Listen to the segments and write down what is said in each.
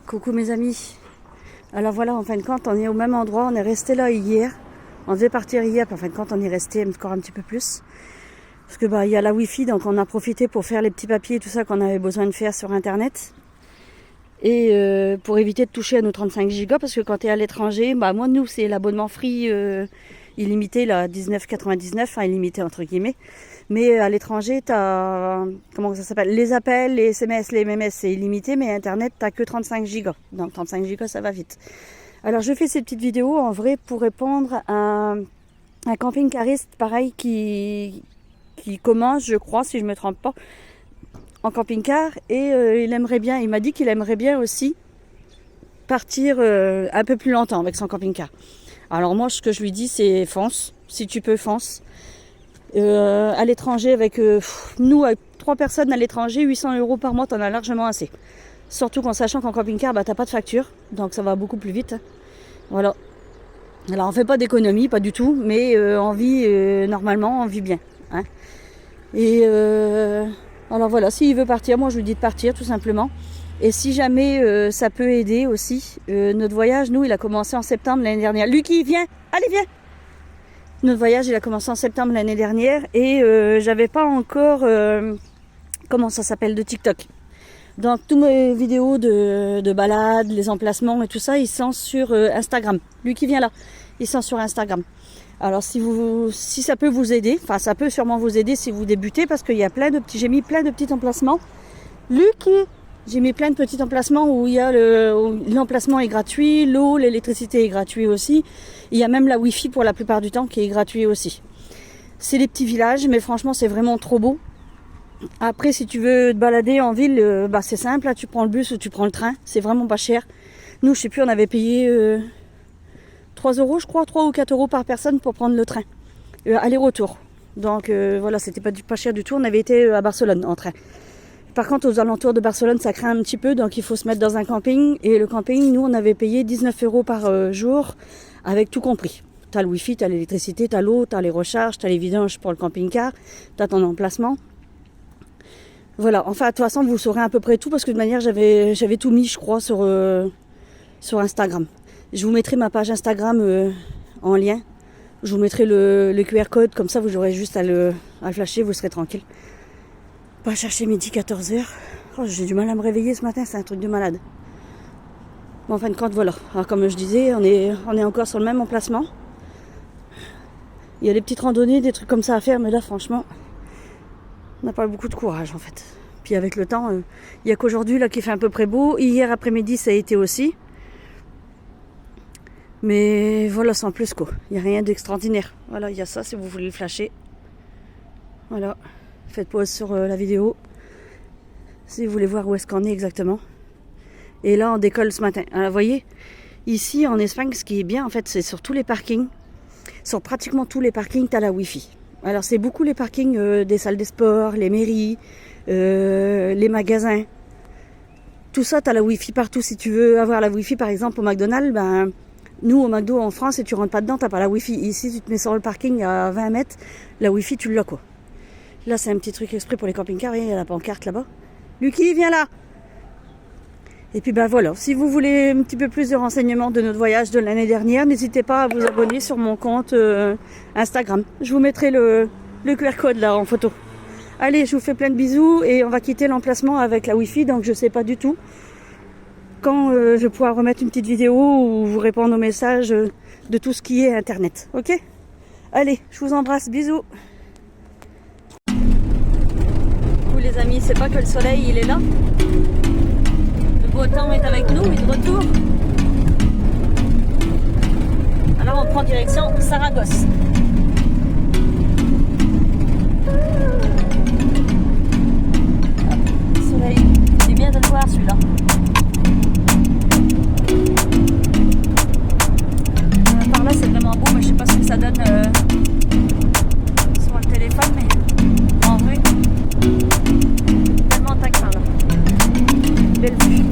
Coucou mes amis, alors voilà, en fin de compte on est au même endroit, on est resté là hier, on devait partir hier, puis en fin de compte on est resté encore un petit peu plus, parce que il y a la wifi, donc on a profité pour faire les petits papiers et tout ça qu'on avait besoin de faire sur internet, et pour éviter de toucher à nos 35 gigas, parce que quand tu es à l'étranger, moi nous c'est l'abonnement free illimité, là, 19,99, enfin illimité entre guillemets. Mais à l'étranger, tu as, comment ça s'appelle, les appels, les SMS, les MMS, c'est illimité, mais Internet, tu n'as que 35 gigas. Donc 35 gigas, ça va vite. Alors je fais ces petites vidéos en vrai pour répondre à un camping-cariste pareil qui commence, je crois, si je ne me trompe pas, en camping-car. Et il m'a dit qu'il aimerait bien aussi partir un peu plus longtemps avec son camping-car. Alors moi, ce que je lui dis, c'est fonce. Si tu peux, fonce. À l'étranger, avec nous, avec 3 personnes à l'étranger, 800 € par mois, t'en as largement assez. Surtout qu'en sachant qu'en camping-car, t'as pas de facture, donc ça va beaucoup plus vite. Voilà. Alors on fait pas d'économie, pas du tout, mais on vit normalement, on vit bien. Hein. Et alors voilà, s'il veut partir, moi je lui dis de partir tout simplement. Et si jamais ça peut aider aussi, notre voyage, nous, il a commencé en septembre l'année dernière. Lucky, viens, allez viens. Notre voyage, il a commencé en septembre l'année dernière et j'avais pas encore, comment ça s'appelle, de TikTok. Donc, toutes mes vidéos de balades, les emplacements et tout ça, ils sont sur Instagram. Lui qui vient là, ils sont sur Instagram. Alors, si ça peut vous aider, enfin, ça peut sûrement vous aider si vous débutez parce qu'il y a j'ai mis plein de petits emplacements. Lucky, j'ai mis plein de petits emplacements où l'emplacement est gratuit, l'eau, l'électricité est gratuit aussi. Il y a même la wifi pour la plupart du temps qui est gratuit aussi. C'est des petits villages, mais franchement c'est vraiment trop beau. Après si tu veux te balader en ville, c'est simple, là tu prends le bus ou tu prends le train, c'est vraiment pas cher. Nous je sais plus, on avait payé 3 € je crois, 3 ou 4 € par personne pour prendre le train. Aller-retour. Donc voilà, c'était pas cher du tout, on avait été à Barcelone en train. Par contre, aux alentours de Barcelone, ça craint un petit peu, donc il faut se mettre dans un camping. Et le camping, nous, on avait payé 19 € par jour, avec tout compris. Tu as le wifi, tu as l'électricité, tu as l'eau, tu as les recharges, tu as les vidanges pour le camping-car, tu as ton emplacement. Voilà, enfin, de toute façon, vous saurez à peu près tout, parce que de manière, j'avais tout mis, je crois, sur Instagram. Je vous mettrai ma page Instagram en lien. Je vous mettrai le QR code, comme ça, vous aurez juste à le flasher, vous serez tranquille. Pas chercher midi 14h. Oh, j'ai du mal à me réveiller ce matin, c'est un truc de malade. Bon, en fin de compte, voilà. Alors, comme je disais, on est encore sur le même emplacement. Il y a des petites randonnées, des trucs comme ça à faire, mais là, franchement, on n'a pas beaucoup de courage, en fait. Puis avec le temps, il n'y a qu'aujourd'hui là qui fait à peu près beau. Hier après-midi, ça a été aussi. Mais voilà, sans plus, quoi. Il n'y a rien d'extraordinaire. Voilà, il y a ça, si vous voulez le flasher. Voilà. Faites pause sur la vidéo si vous voulez voir où est-ce qu'on est exactement. Et là on décolle ce matin. Alors vous voyez, ici en Espagne, ce qui est bien en fait, c'est sur tous les parkings, sur pratiquement tous les parkings, tu as la wifi. Alors c'est beaucoup les parkings des salles de sport, les mairies, les magasins. Tout ça, tu as la wifi partout. Si tu veux avoir la wifi par exemple au McDonald's, nous au McDo en France, si tu rentres pas dedans, tu n'as pas la wifi. Ici tu te mets sur le parking à 20 mètres, la wifi tu l'as quoi. Là, c'est un petit truc exprès pour les camping-cars. Il y a la pancarte là-bas. Lucky, viens là. Et puis ben voilà, si vous voulez un petit peu plus de renseignements de notre voyage de l'année dernière, n'hésitez pas à vous abonner sur mon compte Instagram. Je vous mettrai le QR code là en photo. Allez, je vous fais plein de bisous et on va quitter l'emplacement avec la Wi-Fi, donc je sais pas du tout quand je vais pouvoir remettre une petite vidéo ou vous répondre aux messages de tout ce qui est Internet. Ok? Allez, je vous embrasse, bisous. Coucou les amis, c'est pas que le soleil il est là. Le beau temps est avec nous, il est de retour. Alors on prend direction Saragosse. Le soleil, c'est bien de le voir celui-là. Par là c'est vraiment beau, mais je sais pas ce que ça donne sur le téléphone, mais en vrai, tellement tac par là. Belle vue.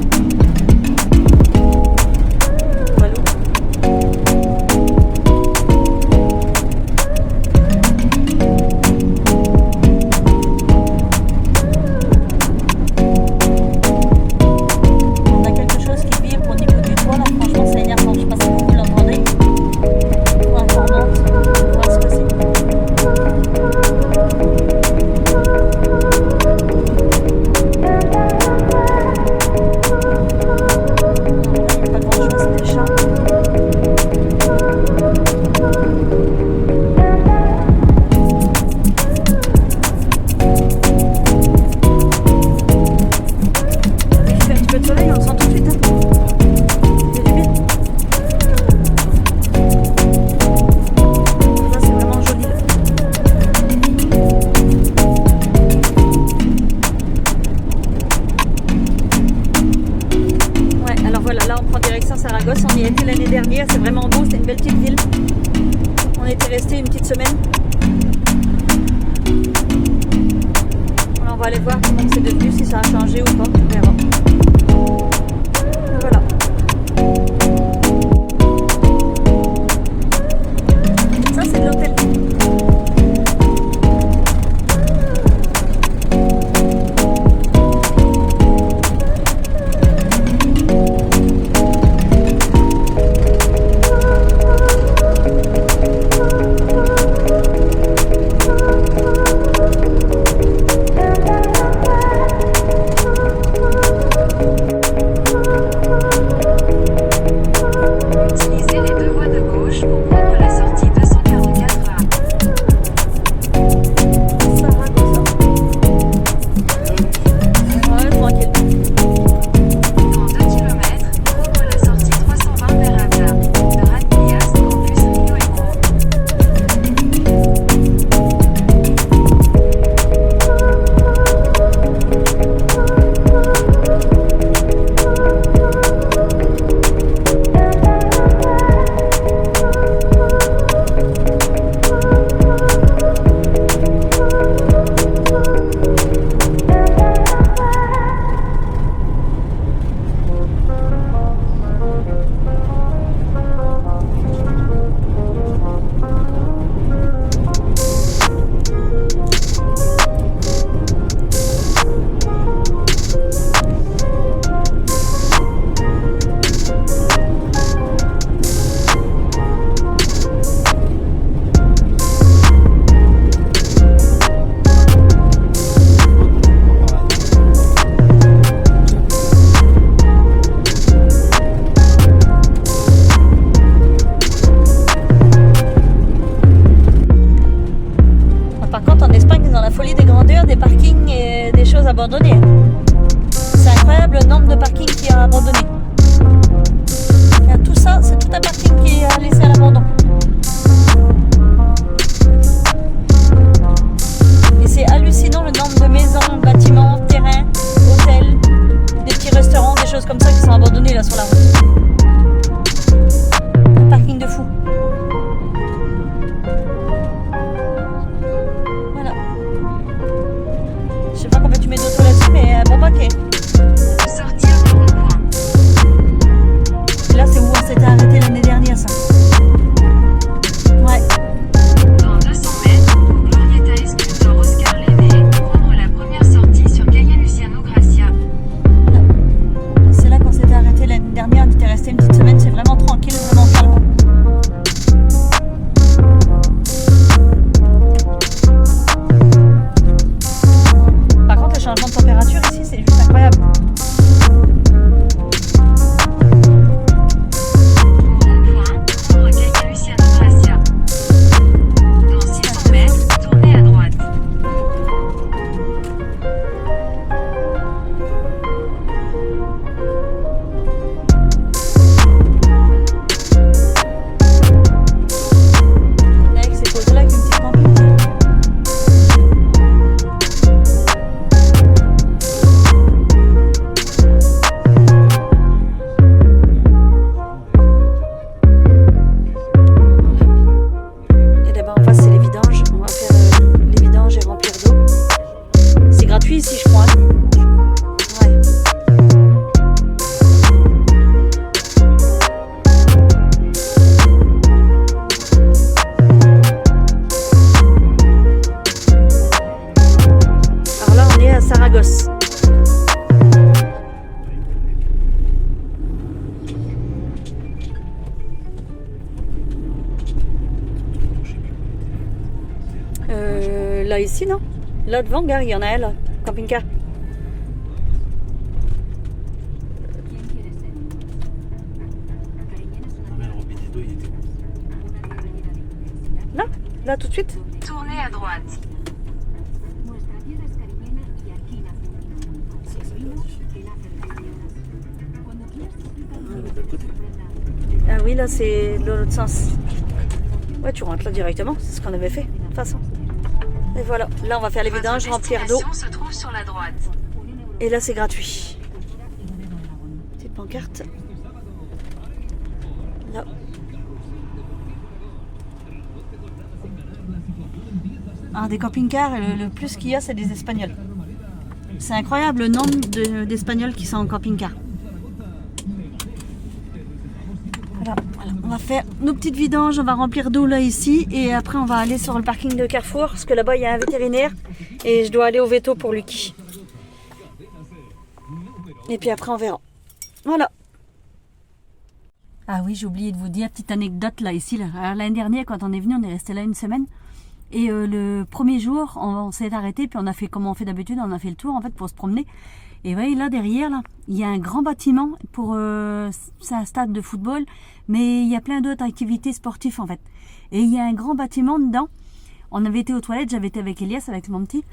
Saragosse, on y était l'année dernière, c'est vraiment beau, c'est une belle petite ville. On était resté une petite semaine. Alors on va aller voir comment c'est devenu, si ça a changé ou pas, on verra. Voilà. Ça c'est de l'hôtel. Abandonné. C'est incroyable le nombre de parkings qui a abandonné. Tout ça, c'est tout un parking qui est laissé à l'abandon. Et c'est hallucinant le nombre de maisons, bâtiments, terrains, hôtels, des petits restaurants, des choses comme ça qui sont abandonnés là sur la route. Un parking de fou. Voilà. Je sais pas combien tu mets d'auto là-dessus, mais un bon paquet. Sortir du rond-point. Et là, c'est où on s'était arrêté l'année dernière, ça. température ici, c'est juste incroyable. Rond-point, Rue Luciano Gracia. Dans 600 mètres, tournez à droite. Avec ces posées là avec une petite camping. Et d'abord en face c'est les vidanges. On va faire les vidanges et remplir d'eau. C'est gratuit ici je crois. Ouais. Alors là, on est à Saragosse. Là, ici, non? Là devant, gare, il y en a un là, camping-car. Mais le robinet d'eau, il était où? Là, tout de suite. Tournez à droite. Elle est de l'autre côté. Ah oui, là, c'est de l'autre sens. Ouais, tu rentres là directement, c'est ce qu'on avait fait, de toute façon. Et voilà, là, on va faire les vidanges, Votre remplir d'eau. destination se trouve sur la droite. Et là, c'est gratuit. Petite pancarte. Là. Un des camping-cars, le plus qu'il y a, c'est des Espagnols. C'est incroyable le nombre d'Espagnols qui sont en camping-car. Voilà, on va faire nos petites vidanges, on va remplir d'eau là ici et après on va aller sur le parking de Carrefour parce que là-bas il y a un vétérinaire et je dois aller au veto pour Lucky. Et puis après on verra. Voilà. Ah oui, j'ai oublié de vous dire, petite anecdote là ici. Alors, l'année dernière quand on est venu, on est resté là une semaine. Et le premier jour, on s'est arrêté, puis on a fait comme on fait d'habitude, on a fait le tour en fait pour se promener. Et vous voyez là derrière, là, il y a un grand bâtiment pour c'est un stade de football, mais il y a plein d'autres activités sportives en fait. Et il y a un grand bâtiment dedans. On avait été aux toilettes, j'avais été avec Elias, avec mon petit,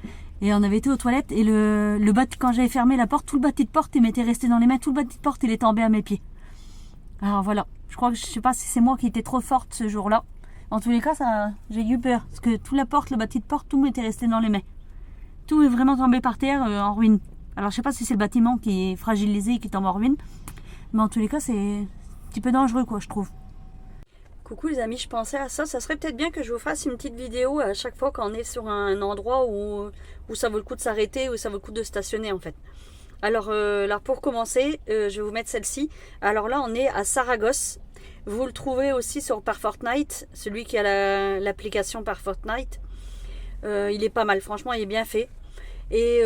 et on avait été aux toilettes et quand j'avais fermé la porte, tout le bâti de porte, il m'était resté dans les mains, tout le bâti de porte, il est tombé à mes pieds. Alors voilà, je crois que je sais pas si c'est moi qui étais trop forte ce jour-là. En tous les cas, j'ai eu peur. Parce que toute la porte, le bâti de porte, tout m'était resté dans les mains. Tout est vraiment tombé par terre en ruine. Alors je sais pas si c'est le bâtiment qui est fragilisé et qui tombe en ruine. Mais en tous les cas, c'est un petit peu dangereux quoi, je trouve. Coucou les amis, je pensais à ça. Ça serait peut-être bien que je vous fasse une petite vidéo à chaque fois qu'on est sur un endroit où ça vaut le coup de s'arrêter, où ça vaut le coup de stationner en fait. Alors là, pour commencer, je vais vous mettre celle-ci. Alors là, on est à Saragosse. Vous le trouvez aussi sur Par Fortnite, celui qui a l'application Par Fortnite. Il est pas mal, franchement, il est bien fait. Et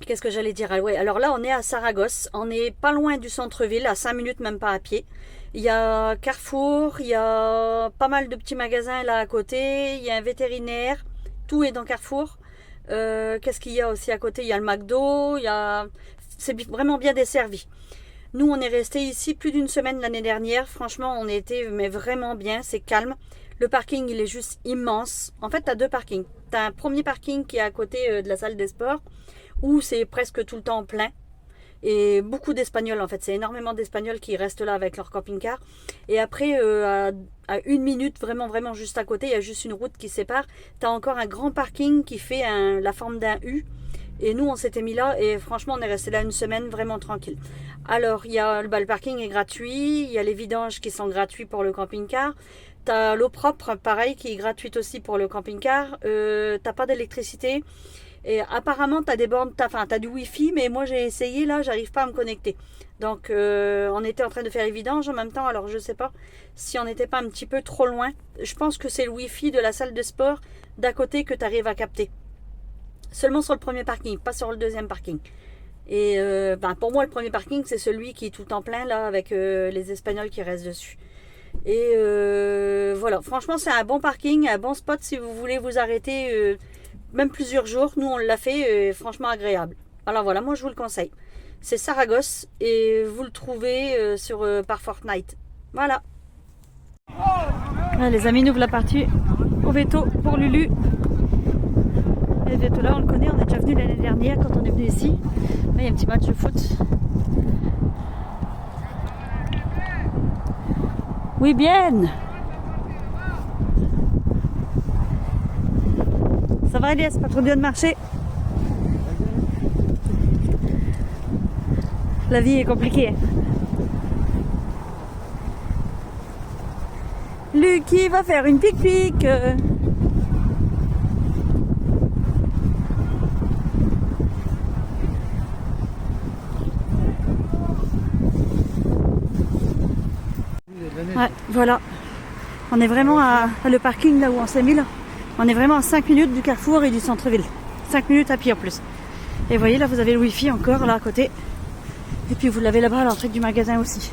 qu'est-ce que j'allais dire? Ah, ouais, alors là, on est à Saragosse. On n'est pas loin du centre-ville, à 5 minutes, même pas à pied. Il y a Carrefour, il y a pas mal de petits magasins là à côté. Il y a un vétérinaire. Tout est dans Carrefour. Qu'est-ce qu'il y a aussi à côté? Il y a le McDo. C'est vraiment bien desservi. Nous, on est resté ici plus d'une semaine l'année dernière. Franchement, on était mais vraiment bien. C'est calme. Le parking, il est juste immense. En fait, tu as deux parkings. Tu as un premier parking qui est à côté de la salle des sports où c'est presque tout le temps plein. Et beaucoup d'Espagnols, en fait. C'est énormément d'Espagnols qui restent là avec leur camping-car. Et après, à 1 minute, vraiment juste à côté, il y a juste une route qui sépare. Tu as encore un grand parking qui fait la forme d'un U. Et nous, on s'était mis là et franchement, on est resté là une semaine vraiment tranquille. Alors, le parking est gratuit. Il y a les vidanges qui sont gratuits pour le camping-car. Tu as l'eau propre, pareil, qui est gratuite aussi pour le camping-car. T'as pas d'électricité. Et apparemment, tu as des bornes, t'as du Wi-Fi, mais moi, j'ai essayé, là, j'arrive pas à me connecter. Donc, on était en train de faire les vidanges en même temps. Alors, je sais pas si on n'était pas un petit peu trop loin. Je pense que c'est le Wi-Fi de la salle de sport d'à côté que tu arrives à capter. Seulement sur le premier parking, pas sur le deuxième parking. Et pour moi, le premier parking, c'est celui qui est tout en plein, là, avec les Espagnols qui restent dessus. Et voilà, franchement, c'est un bon parking, un bon spot si vous voulez vous arrêter même plusieurs jours. Nous, on l'a fait, franchement agréable. Alors voilà, moi je vous le conseille. C'est Saragosse et vous le trouvez par Fortnite. Voilà. Là, les amis, nous voilà partis au veto pour Lulu. Et le veto là, on le connaît, on est déjà venu l'année dernière quand on est venu ici. Là, il y a un petit match de foot. Oui, bien. Ça va, Elias? Pas trop bien de marcher? La vie est compliquée. Lucky va faire une pique-pique. Ouais, voilà. On est vraiment à le parking là où on s'est mis là. On est vraiment à 5 minutes du carrefour et du centre-ville. 5 minutes à pied en plus. Et vous voyez là, vous avez le wifi encore là à côté. Et puis vous l'avez là-bas à l'entrée du magasin aussi.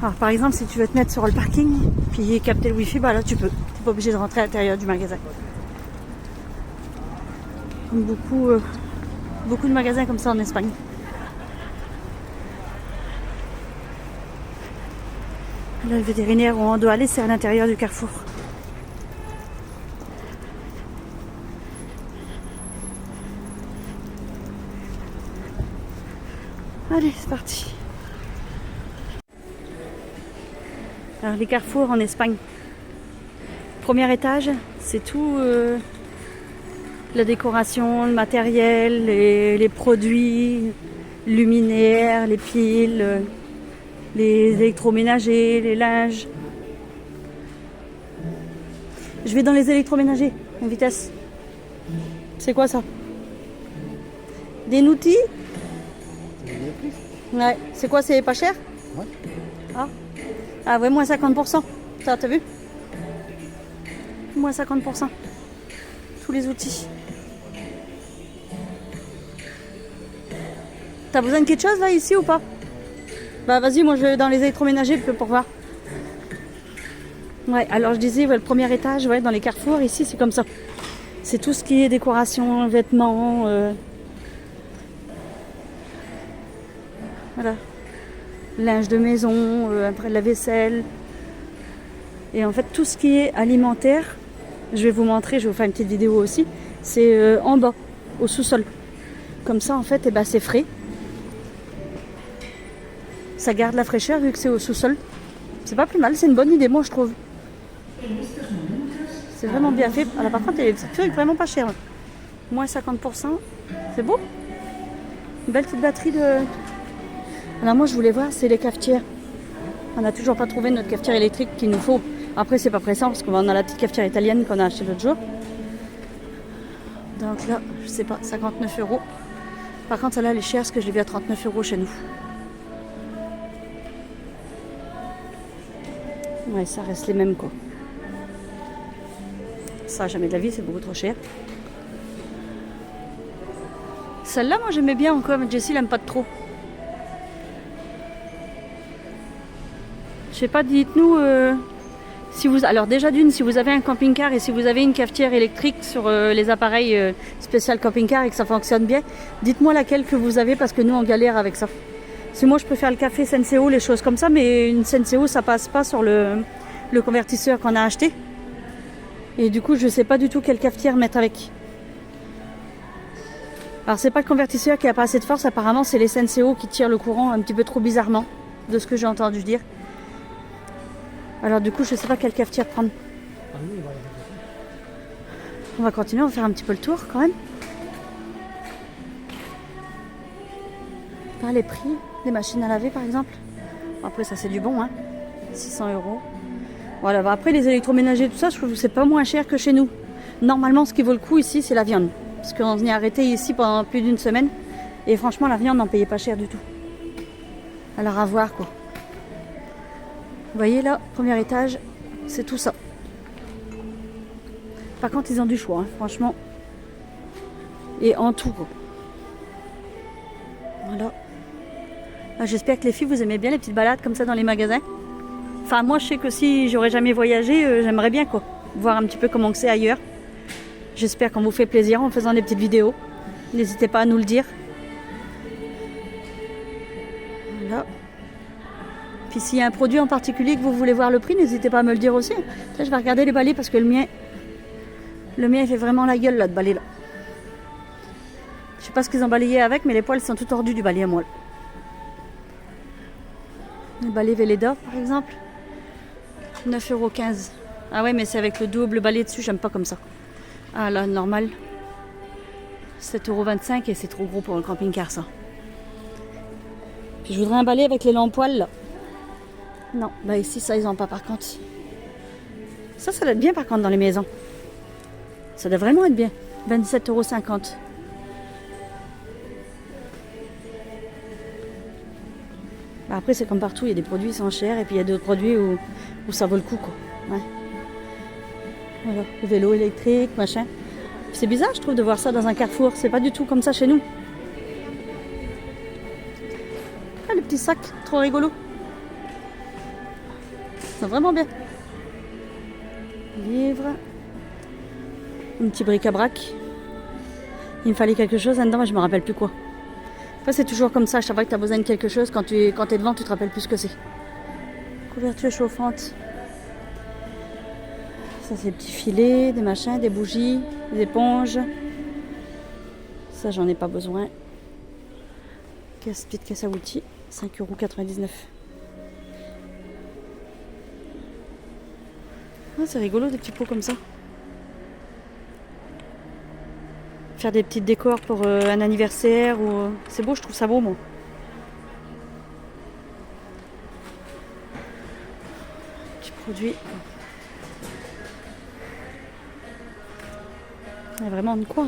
Alors par exemple, si tu veux te mettre sur le parking puis capter le wifi, bah là tu peux. Tu n'es pas obligé de rentrer à l'intérieur du magasin. Beaucoup de magasins comme ça en Espagne. Là, le vétérinaire où on doit aller, c'est à l'intérieur du carrefour. Allez, c'est parti. Alors les carrefours en Espagne. Premier étage, c'est tout la décoration, le matériel, les produits, luminaires, les piles, les électroménagers, les linges. Je vais dans les électroménagers en vitesse. C'est quoi ça? Des noutis? Ouais. C'est quoi, c'est pas cher? Ouais. Ah ouais, moins 50%. Ça, t'as vu? Moins 50%. Tous les outils. T'as besoin de quelque chose là, ici ou pas? Bah vas-y, moi je vais dans les électroménagers pour voir. Ouais, alors je disais, ouais, le premier étage, ouais, dans les carrefours, ici c'est comme ça. C'est tout ce qui est décoration, vêtements. Voilà. Linge de maison, après la vaisselle. Et en fait, tout ce qui est alimentaire, je vais vous montrer, je vais vous faire une petite vidéo aussi. C'est en bas, au sous-sol. Comme ça, en fait, eh ben, c'est frais. Ça garde la fraîcheur vu que c'est au sous-sol. C'est pas plus mal, c'est une bonne idée, moi je trouve. C'est vraiment bien fait. Alors par contre, il y a des petits trucs vraiment pas chers. Moins 50%. C'est beau. Une belle petite batterie de... Alors moi je voulais voir, c'est les cafetières. On n'a toujours pas trouvé notre cafetière électrique qu'il nous faut. Après c'est pas pressant parce qu'on a la petite cafetière italienne qu'on a achetée l'autre jour. Donc là, je sais pas, 59 €. Par contre celle-là elle est chère parce que je l'ai vue à 39 € chez nous. Ouais, ça reste les mêmes quoi. Ça, jamais de la vie, c'est beaucoup trop cher. Celle-là, moi j'aimais bien encore, mais Jessie l'aime pas trop. Je sais pas, dites-nous si vous... Alors déjà d'une, si vous avez un camping-car et si vous avez une cafetière électrique sur les appareils spécial camping-car et que ça fonctionne bien, dites-moi laquelle que vous avez parce que nous on galère avec ça. Si moi je peux faire le café Senseo, les choses comme ça, mais une Senseo ça passe pas sur le convertisseur qu'on a acheté. Et du coup je sais pas du tout quelle cafetière mettre avec. Alors c'est pas le convertisseur qui a pas assez de force, apparemment c'est les Senseo qui tirent le courant un petit peu trop bizarrement, de ce que j'ai entendu dire. Alors du coup je sais pas quelle cafetière prendre. On va continuer, on va faire un petit peu le tour quand même. Pas les prix des machines à laver par exemple. Après ça c'est du bon hein. 600 €. Voilà, bah, après les électroménagers tout ça, je trouve que c'est pas moins cher que chez nous. Normalement ce qui vaut le coup ici c'est la viande. Parce qu'on s'y est arrêté ici pendant plus d'une semaine. Et franchement la viande n'en payait pas cher du tout. Alors à voir quoi. Vous voyez là, premier étage, c'est tout ça. Par contre ils ont du choix, hein, franchement. Et en tout quoi. Voilà. J'espère que les filles vous aimez bien les petites balades comme ça dans les magasins. Enfin moi je sais que si j'aurais jamais voyagé, j'aimerais bien quoi. Voir un petit peu comment c'est ailleurs. J'espère qu'on vous fait plaisir en faisant des petites vidéos. N'hésitez pas à nous le dire. Voilà. Puis s'il y a un produit en particulier que vous voulez voir le prix, n'hésitez pas à me le dire aussi. Là, je vais regarder les balais parce que le mien il fait vraiment la gueule là, de balai là. Je sais pas ce qu'ils ont balayé avec, mais les poils sont tout tordus du balai à moelle. Le balai Vélédor par exemple, 9,15 €. Ah ouais, mais c'est avec le double balai dessus, j'aime pas comme ça. Ah là, normal, 7,25 € et c'est trop gros pour un camping-car ça. Puis je voudrais un balai avec les longs poils là. Non, bah ici ça ils ont pas par contre. Ça doit être bien par contre dans les maisons. Ça doit vraiment être bien. 27,50 €. Bah après c'est comme partout, il y a des produits qui sont chers et puis il y a d'autres produits où ça vaut le coup quoi. Ouais. Voilà, le vélo électrique, machin. C'est bizarre je trouve de voir ça dans un carrefour, c'est pas du tout comme ça chez nous. Ah les petits sacs, trop rigolo. C'est vraiment bien. Livre. Un petit bric-à-brac. Il me fallait quelque chose là-dedans, mais je me rappelle plus quoi. Après c'est toujours comme ça, à chaque fois que tu as besoin de quelque chose, quand tu es devant, tu te rappelles plus ce que c'est. Couverture chauffante. Ça c'est des petits filets, des machins, des bougies, des éponges. Ça j'en ai pas besoin. Petite caisse à outils, 5,99 €. Ah, c'est rigolo des petits pots comme ça. Faire des petites décors pour un anniversaire ou c'est beau, je trouve ça beau moi. Petits produits. Il y a vraiment de quoi.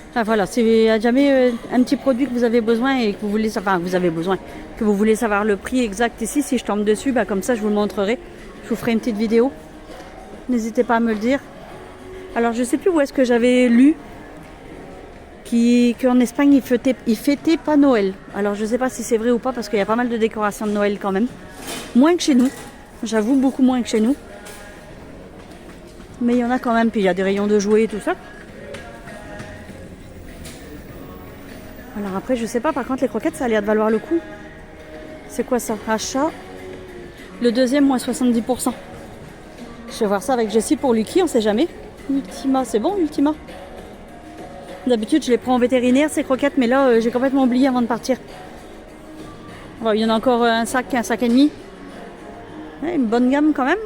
Enfin, voilà, s'il y a jamais un petit produit que vous avez besoin et que vous voulez savoir, que vous voulez savoir le prix exact ici, si je tombe dessus, bah, comme ça je vous le montrerai. Je vous ferai une petite vidéo. N'hésitez pas à me le dire. Alors je sais plus où est-ce que j'avais lu qu'en Espagne ils fêtaient pas Noël. Alors je sais pas si c'est vrai ou pas parce qu'il y a pas mal de décorations de Noël quand même. Moins que chez nous. J'avoue beaucoup moins que chez nous. Mais il y en a quand même. Puis il y a des rayons de jouets et tout ça. Alors après, je sais pas, par contre, les croquettes, ça a l'air de valoir le coup. C'est quoi ça? Achat. Le deuxième, moins 70%. Je vais voir ça avec Jessie pour Lucky, on sait jamais. Ultima, c'est bon, Ultima? D'habitude, je les prends en vétérinaire, ces croquettes, mais là, j'ai complètement oublié avant de partir. Bon, il y en a encore un sac et demi. Ouais, une bonne gamme quand même.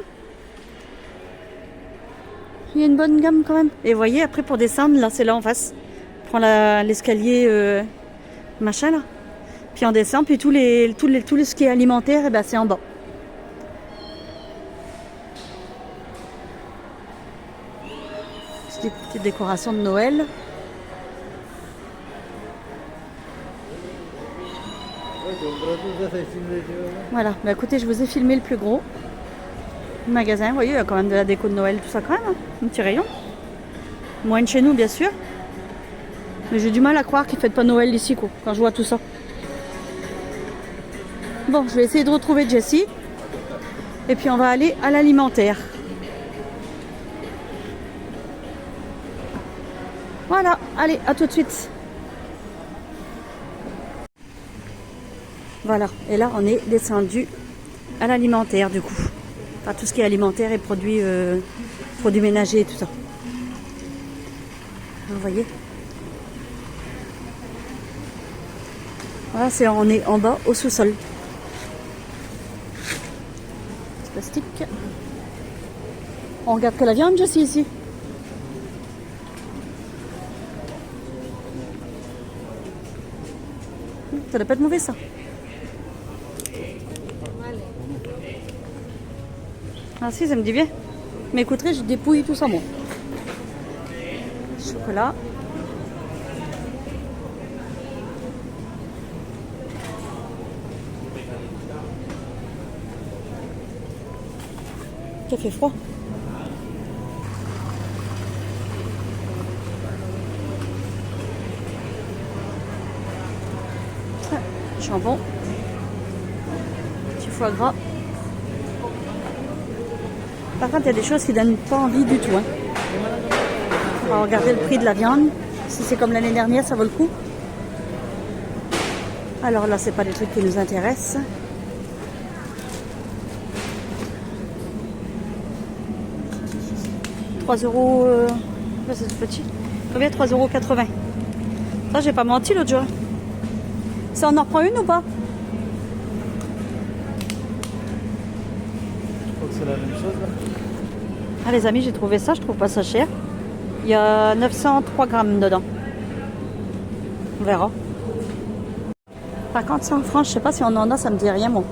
Il y a une bonne gamme quand même. Et vous voyez, après, pour descendre, là, c'est là en face. On prend l'escalier... machin là, puis on descend, puis tout ce qui est alimentaire, et ben c'est en bas. C'est des petites décorations de Noël. Voilà, bah écoutez, je vous ai filmé le plus gros magasin. Vous voyez, il y a quand même de la déco de Noël, tout ça quand même, hein. Un petit rayon. Moins de chez nous, bien sûr. Mais j'ai du mal à croire qu'ils ne fêtent pas Noël ici, quoi, quand je vois tout ça. Bon, je vais essayer de retrouver Jessie. Et puis on va aller à l'alimentaire. Voilà, allez, à tout de suite. Voilà, et là on est descendu à l'alimentaire du coup. Enfin, tout ce qui est alimentaire et produits ménagers et tout ça. Vous voyez? Voilà, on est en bas au sous-sol. Plastique. On regarde que la viande, Jessie, ici. Ça doit pas être mauvais, ça. Ah si, ça me dit bien. Mais écoutez, je dépouille tout ça, moi. Chocolat. Ça fait froid. Jambon. Petit foie gras. Par contre, il y a des choses qui donnent pas envie du tout. Hein. On va regarder le prix de la viande. Si c'est comme l'année dernière, ça vaut le coup. Alors là, c'est pas des trucs qui nous intéressent. €3. Là, c'est tout petit. Combien? 3,80 €. Ça, j'ai pas menti l'autre jour. Ça, on en reprend une ou pas? Je crois que c'est la même chose là. Ah les amis, j'ai trouvé ça, je trouve pas ça cher. Il y a 903 grammes dedans. On verra. Par contre, ça en France, je sais pas si on en a, ça me dit rien, moi.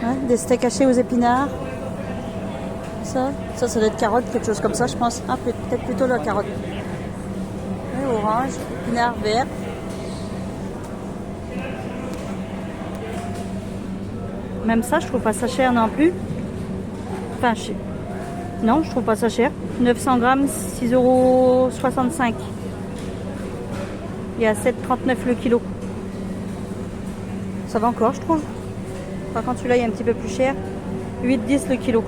Hein, des steaks hachés aux épinards. Ça doit être carotte, quelque chose comme ça, je pense. Ah, peut-être plutôt la carotte. Et orange, épinards verts. Même ça, je trouve pas ça cher non plus. Enfin, non, je trouve pas ça cher. 900 grammes, 6,65 €. Il y a 7,39 € le kilo. Ça va encore, je trouve. Par contre, celui-là, il est un petit peu plus cher. 8,10 € le kilo.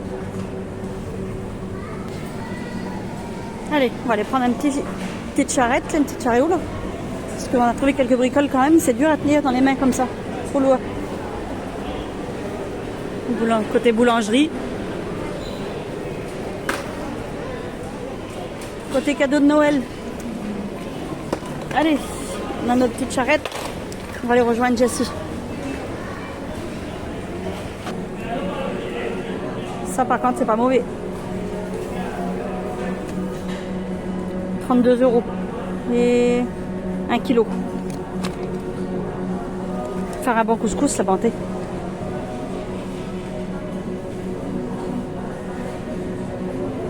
Allez, on va aller prendre une petite charrette, une petite chariot là. Parce qu'on a trouvé quelques bricoles quand même. C'est dur à tenir dans les mains comme ça. Trop lourd. Côté boulangerie. Côté cadeau de Noël. Allez, on a notre petite charrette. On va aller rejoindre Jessie. Ça par contre c'est pas mauvais. 32 €. Et 1 kilo. Faire un bon couscous, la bonté.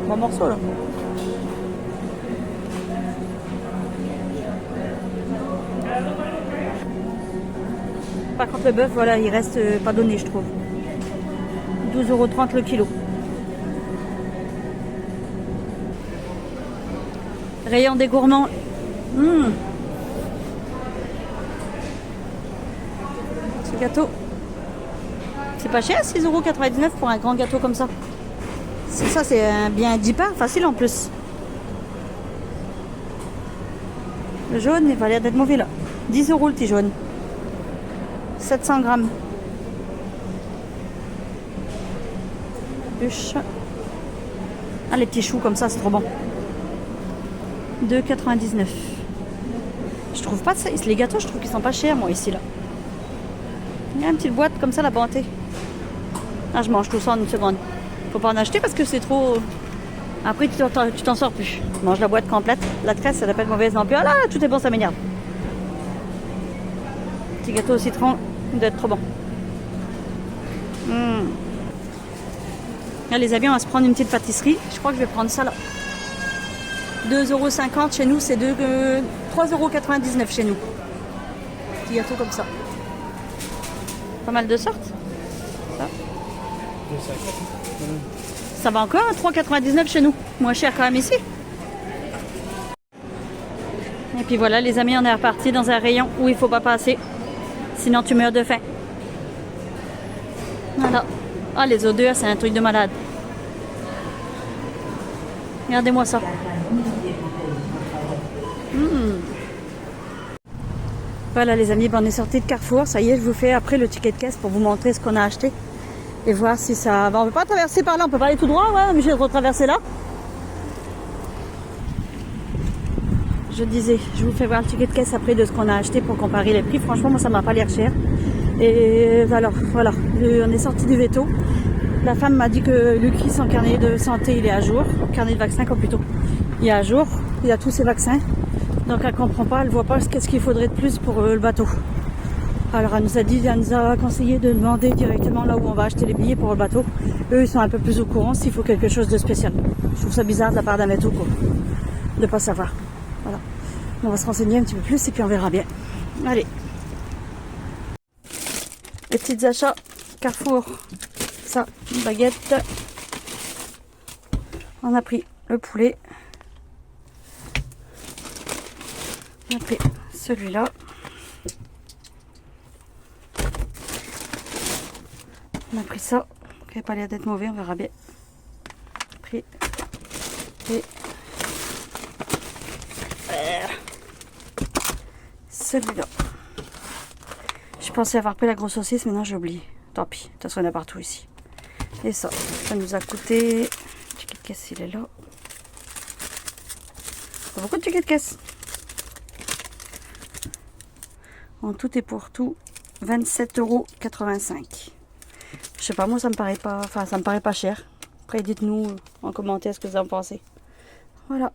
Bon morceau là. Par contre le bœuf, voilà, il reste pas donné, je trouve. 12,30 € le kilo. Rayon des gourmands. Ce gâteau. C'est pas cher, 6,99 € pour un grand gâteau comme ça. C'est ça, c'est bien 10 pains, facile en plus. Le jaune, il va l'air d'être mauvais là. 10 € le petit jaune. 700 grammes. Bûche. Ah, les petits choux comme ça, c'est trop bon. 2,99 €. Je trouve pas ça. Les gâteaux, je trouve qu'ils sont pas chers, moi, ici, là. Il y a une petite boîte comme ça, la bonté. Ah, je mange tout ça en une seconde. Faut pas en acheter parce que c'est trop. Après, tu t'en sors plus. Je mange la boîte complète. La tresse, ça n'a pas de mauvaise non plus. Ah là, tout est bon, ça m'énerve. Petit gâteau au citron, il doit être trop bon. Là, les amis, on va se prendre une petite pâtisserie. Je crois que je vais prendre ça là. 2,50 € chez nous, c'est 3,99 € chez nous. Petit gâteau comme ça. Pas mal de sortes. Ça. Ça va encore, 3,99 € chez nous. Moins cher quand même ici. Et puis voilà, les amis, on est reparti dans un rayon où il ne faut pas passer. Sinon, tu meurs de faim. Voilà. Ah, les odeurs, c'est un truc de malade. Regardez-moi ça. Voilà les amis, on est sorti de Carrefour. Ça y est, je vous fais après le ticket de caisse pour vous montrer ce qu'on a acheté. Et voir si ça va. On ne peut pas traverser par là, on peut pas aller tout droit, ouais, on est obligé de retraverser là. Je disais, je vous fais voir le ticket de caisse après de ce qu'on a acheté pour comparer les prix. Franchement, moi ça m'a pas l'air cher. Et alors, voilà, on est sorti du veto. La femme m'a dit que Lucky, son carnet de santé, il est à jour. Carnet de vaccin, comme plutôt. Il est à jour, il a tous ses vaccins. Donc elle comprend pas, elle voit pas qu'est-ce qu'il faudrait de plus pour le bateau. Alors elle nous a conseillé de demander directement là où on va acheter les billets pour le bateau. Eux, ils sont un peu plus au courant s'il faut quelque chose de spécial. Je trouve ça bizarre de la part d'un bateau, quoi, de pas savoir. Voilà. On va se renseigner un petit peu plus et puis on verra bien. Allez. Les petits achats Carrefour. Ça, une baguette. On a pris le poulet. On a pris celui-là. On a pris ça. Il n'a pas l'air d'être mauvais, on verra bien. Pris. Et celui-là. Je pensais avoir pris la grosse saucisse, mais non, j'ai oublié. Tant pis, de toute façon, il y en a partout ici. Et ça nous a coûté... Ticket de caisse, il est là. Pas beaucoup de tickets de caisse. En tout et pour tout, 27,85 €. Je sais pas, moi ça me paraît pas... Enfin, ça me paraît pas cher. Après, dites-nous en commentaire ce que vous en pensez. Voilà.